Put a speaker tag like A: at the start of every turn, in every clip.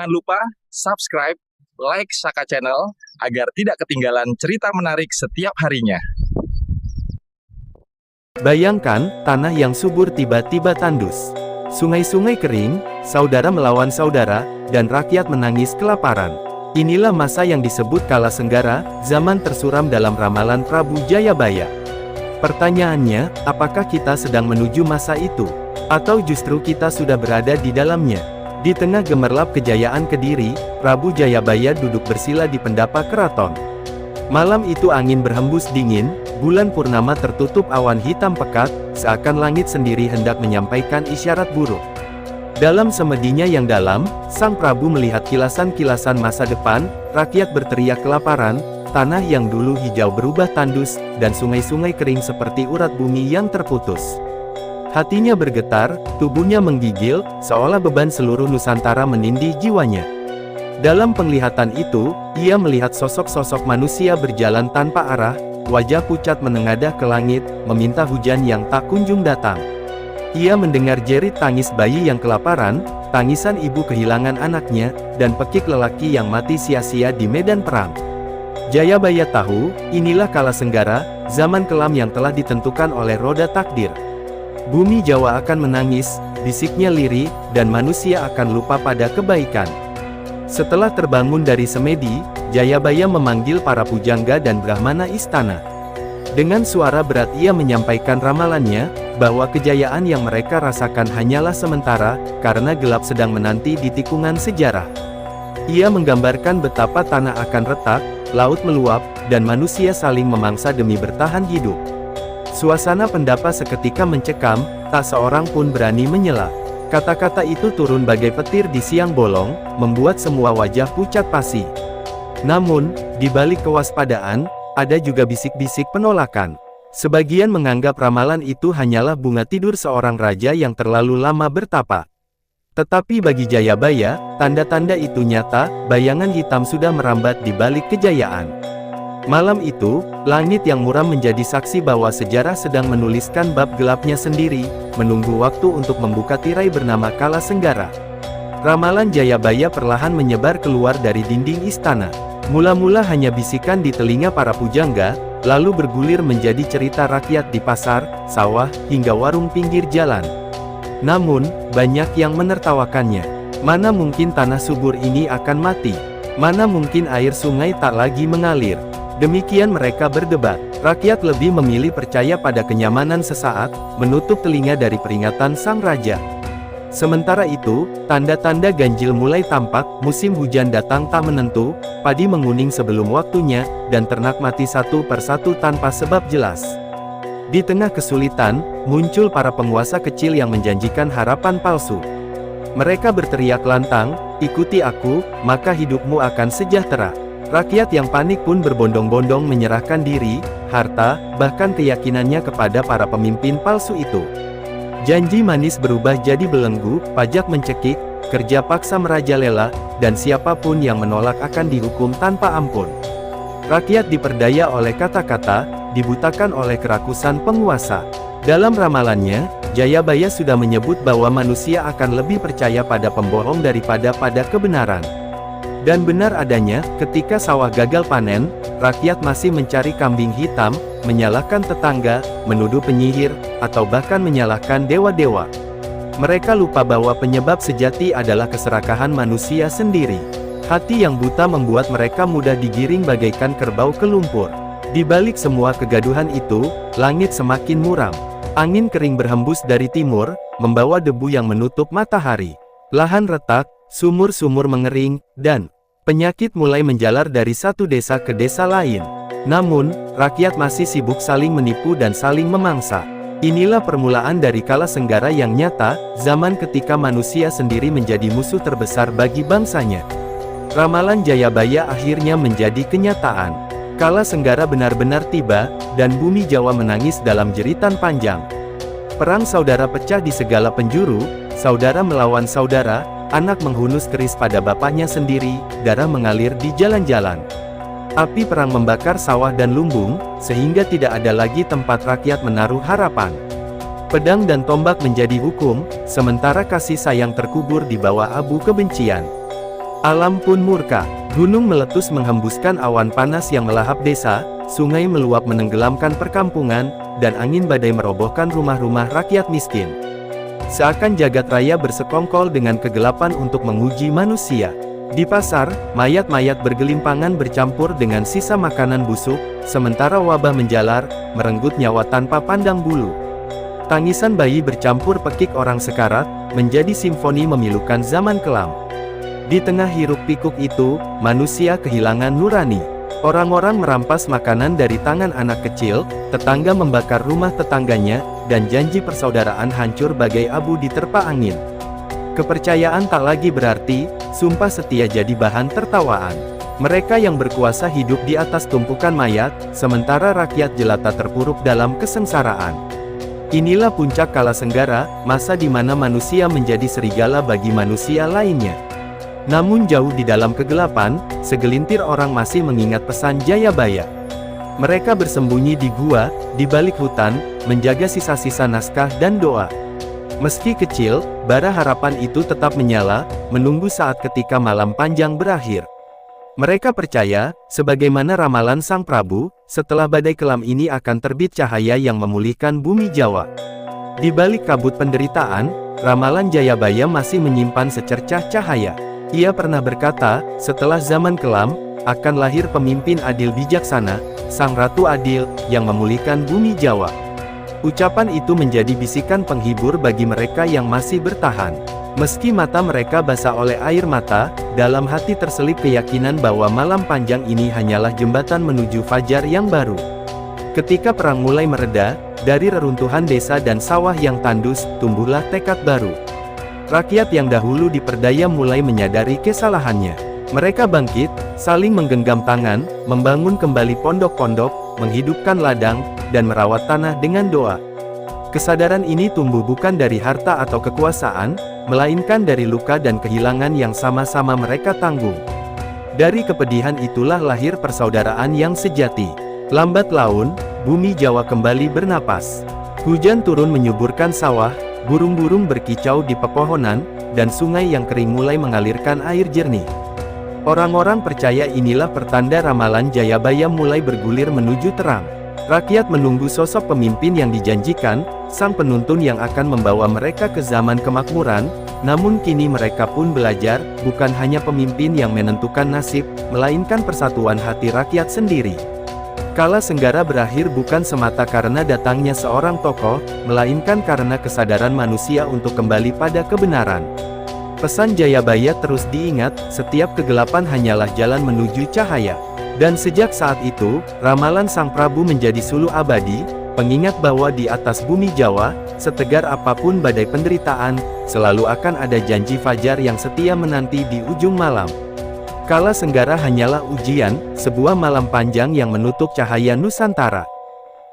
A: Jangan lupa subscribe, like Saka Channel agar tidak ketinggalan cerita menarik setiap harinya.
B: Bayangkan, tanah yang subur tiba-tiba tandus. Sungai-sungai kering, saudara melawan saudara, dan rakyat menangis kelaparan. Inilah masa yang disebut Kala Senggara, zaman tersuram dalam ramalan Prabu Jayabaya. Pertanyaannya, apakah kita sedang menuju masa itu? Atau justru kita sudah berada di dalamnya? Di tengah gemerlap kejayaan Kediri, Prabu Jayabaya duduk bersila di pendapa keraton. Malam itu angin berhembus dingin, bulan purnama tertutup awan hitam pekat, seakan langit sendiri hendak menyampaikan isyarat buruk. Dalam semedinya yang dalam, Sang Prabu melihat kilasan-kilasan masa depan, rakyat berteriak kelaparan, tanah yang dulu hijau berubah tandus, dan sungai-sungai kering seperti urat bumi yang terputus. Hatinya bergetar, tubuhnya menggigil, seolah beban seluruh Nusantara menindih jiwanya. Dalam penglihatan itu, ia melihat sosok-sosok manusia berjalan tanpa arah, wajah pucat menengadah ke langit, meminta hujan yang tak kunjung datang. Ia mendengar jerit tangis bayi yang kelaparan, tangisan ibu kehilangan anaknya, dan pekik lelaki yang mati sia-sia di medan perang. Jayabaya tahu, inilah Kala Senggara, zaman kelam yang telah ditentukan oleh roda takdir. Bumi Jawa akan menangis, bisiknya lirih, dan manusia akan lupa pada kebaikan. Setelah terbangun dari semedi, Jayabaya memanggil para pujangga dan brahmana istana. Dengan suara berat ia menyampaikan ramalannya, bahwa kejayaan yang mereka rasakan hanyalah sementara, karena gelap sedang menanti di tikungan sejarah. Ia menggambarkan betapa tanah akan retak, laut meluap, dan manusia saling memangsa demi bertahan hidup. Suasana pendapa seketika mencekam, tak seorang pun berani menyela. Kata-kata itu turun bagai petir di siang bolong, membuat semua wajah pucat pasi. Namun, di balik kewaspadaan, ada juga bisik-bisik penolakan. Sebagian menganggap ramalan itu hanyalah bunga tidur seorang raja yang terlalu lama bertapa. Tetapi bagi Jayabaya, tanda-tanda itu nyata, bayangan hitam sudah merambat di balik kejayaan. Malam itu, langit yang muram menjadi saksi bahwa sejarah sedang menuliskan bab gelapnya sendiri, menunggu waktu untuk membuka tirai bernama Kala Senggara. Ramalan Jayabaya perlahan menyebar keluar dari dinding istana. Mula-mula hanya bisikan di telinga para pujangga, lalu bergulir menjadi cerita rakyat di pasar, sawah, hingga warung pinggir jalan. Namun, banyak yang menertawakannya. Mana mungkin tanah subur ini akan mati? Mana mungkin air sungai tak lagi mengalir? Demikian mereka berdebat. Rakyat lebih memilih percaya pada kenyamanan sesaat, menutup telinga dari peringatan sang raja. Sementara itu, tanda-tanda ganjil mulai tampak, musim hujan datang tak menentu, padi menguning sebelum waktunya, dan ternak mati satu persatu tanpa sebab jelas. Di tengah kesulitan, muncul para penguasa kecil yang menjanjikan harapan palsu. Mereka berteriak lantang, "Ikuti aku, maka hidupmu akan sejahtera." Rakyat yang panik pun berbondong-bondong menyerahkan diri, harta, bahkan keyakinannya kepada para pemimpin palsu itu. Janji manis berubah jadi belenggu, pajak mencekik, kerja paksa merajalela, dan siapapun yang menolak akan dihukum tanpa ampun. Rakyat diperdaya oleh kata-kata, dibutakan oleh kerakusan penguasa. Dalam ramalannya, Jayabaya sudah menyebut bahwa manusia akan lebih percaya pada pembohong daripada pada kebenaran. Dan benar adanya, ketika sawah gagal panen, rakyat masih mencari kambing hitam, menyalahkan tetangga, menuduh penyihir, atau bahkan menyalahkan dewa-dewa. Mereka lupa bahwa penyebab sejati adalah keserakahan manusia sendiri. Hati yang buta membuat mereka mudah digiring bagaikan kerbau ke lumpur. Di balik semua kegaduhan itu, langit semakin muram. Angin kering berhembus dari timur, membawa debu yang menutup matahari. Lahan retak, sumur-sumur mengering, dan penyakit mulai menjalar dari satu desa ke desa lain. Namun, rakyat masih sibuk saling menipu dan saling memangsa. Inilah permulaan dari Kala Senggara yang nyata, zaman ketika manusia sendiri menjadi musuh terbesar bagi bangsanya. Ramalan Jayabaya akhirnya menjadi kenyataan. Kala Senggara benar-benar tiba, dan bumi Jawa menangis dalam jeritan panjang. Perang saudara pecah di segala penjuru, saudara melawan saudara, anak menghunus keris pada bapaknya sendiri, darah mengalir di jalan-jalan. Api perang membakar sawah dan lumbung, sehingga tidak ada lagi tempat rakyat menaruh harapan. Pedang dan tombak menjadi hukum, sementara kasih sayang terkubur di bawah abu kebencian. Alam pun murka. Gunung meletus menghembuskan awan panas yang melahap desa, sungai meluap menenggelamkan perkampungan, dan angin badai merobohkan rumah-rumah rakyat miskin. Seakan jagat raya bersekongkol dengan kegelapan untuk menguji manusia. Di pasar, mayat-mayat bergelimpangan bercampur dengan sisa makanan busuk, sementara wabah menjalar, merenggut nyawa tanpa pandang bulu. Tangisan bayi bercampur pekik orang sekarat, menjadi simfoni memilukan zaman kelam. Di tengah hiruk-pikuk itu, manusia kehilangan nurani. Orang-orang merampas makanan dari tangan anak kecil, tetangga membakar rumah tetangganya, dan janji persaudaraan hancur bagai abu diterpa angin. Kepercayaan tak lagi berarti, sumpah setia jadi bahan tertawaan. Mereka yang berkuasa hidup di atas tumpukan mayat, sementara rakyat jelata terpuruk dalam kesengsaraan. Inilah puncak Kalasenggara, masa di mana manusia menjadi serigala bagi manusia lainnya. Namun jauh di dalam kegelapan, segelintir orang masih mengingat pesan Jayabaya. Mereka bersembunyi di gua, di balik hutan, menjaga sisa-sisa naskah dan doa. Meski kecil, bara harapan itu tetap menyala, menunggu saat ketika malam panjang berakhir. Mereka percaya, sebagaimana ramalan Sang Prabu, setelah badai kelam ini akan terbit cahaya yang memulihkan bumi Jawa. Di balik kabut penderitaan, ramalan Jayabaya masih menyimpan secercah cahaya. Ia pernah berkata, setelah zaman kelam, akan lahir pemimpin adil bijaksana, Sang Ratu Adil, yang memulihkan bumi Jawa. Ucapan itu menjadi bisikan penghibur bagi mereka yang masih bertahan. Meski mata mereka basah oleh air mata, dalam hati terselip keyakinan bahwa malam panjang ini hanyalah jembatan menuju fajar yang baru. Ketika perang mulai mereda, dari reruntuhan desa dan sawah yang tandus, tumbuhlah tekad baru. Rakyat yang dahulu diperdaya mulai menyadari kesalahannya. Mereka bangkit, saling menggenggam tangan, membangun kembali pondok-pondok, menghidupkan ladang, dan merawat tanah dengan doa. Kesadaran ini tumbuh bukan dari harta atau kekuasaan, melainkan dari luka dan kehilangan yang sama-sama mereka tanggung. Dari kepedihan itulah lahir persaudaraan yang sejati. Lambat laun, bumi Jawa kembali bernapas. Hujan turun menyuburkan sawah, burung-burung berkicau di pepohonan, dan sungai yang kering mulai mengalirkan air jernih. Orang-orang percaya inilah pertanda ramalan Jayabaya mulai bergulir menuju terang. Rakyat menunggu sosok pemimpin yang dijanjikan, sang penuntun yang akan membawa mereka ke zaman kemakmuran, namun kini mereka pun belajar, bukan hanya pemimpin yang menentukan nasib, melainkan persatuan hati rakyat sendiri. Kalasenggara berakhir bukan semata karena datangnya seorang tokoh, melainkan karena kesadaran manusia untuk kembali pada kebenaran. Pesan Jayabaya terus diingat, setiap kegelapan hanyalah jalan menuju cahaya. Dan sejak saat itu, ramalan Sang Prabu menjadi suluh abadi, pengingat bahwa di atas bumi Jawa, setegar apapun badai penderitaan, selalu akan ada janji fajar yang setia menanti di ujung malam. Kalasenggara hanyalah ujian, sebuah malam panjang yang menutup cahaya Nusantara.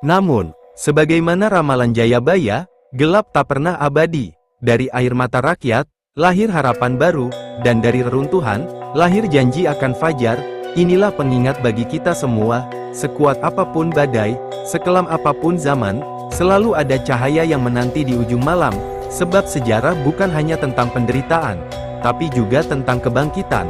B: Namun, sebagaimana ramalan Jayabaya, gelap tak pernah abadi. Dari air mata rakyat, lahir harapan baru, dan dari reruntuhan, lahir janji akan fajar. Inilah pengingat bagi kita semua, sekuat apapun badai, sekelam apapun zaman, selalu ada cahaya yang menanti di ujung malam, sebab sejarah bukan hanya tentang penderitaan, tapi juga tentang kebangkitan.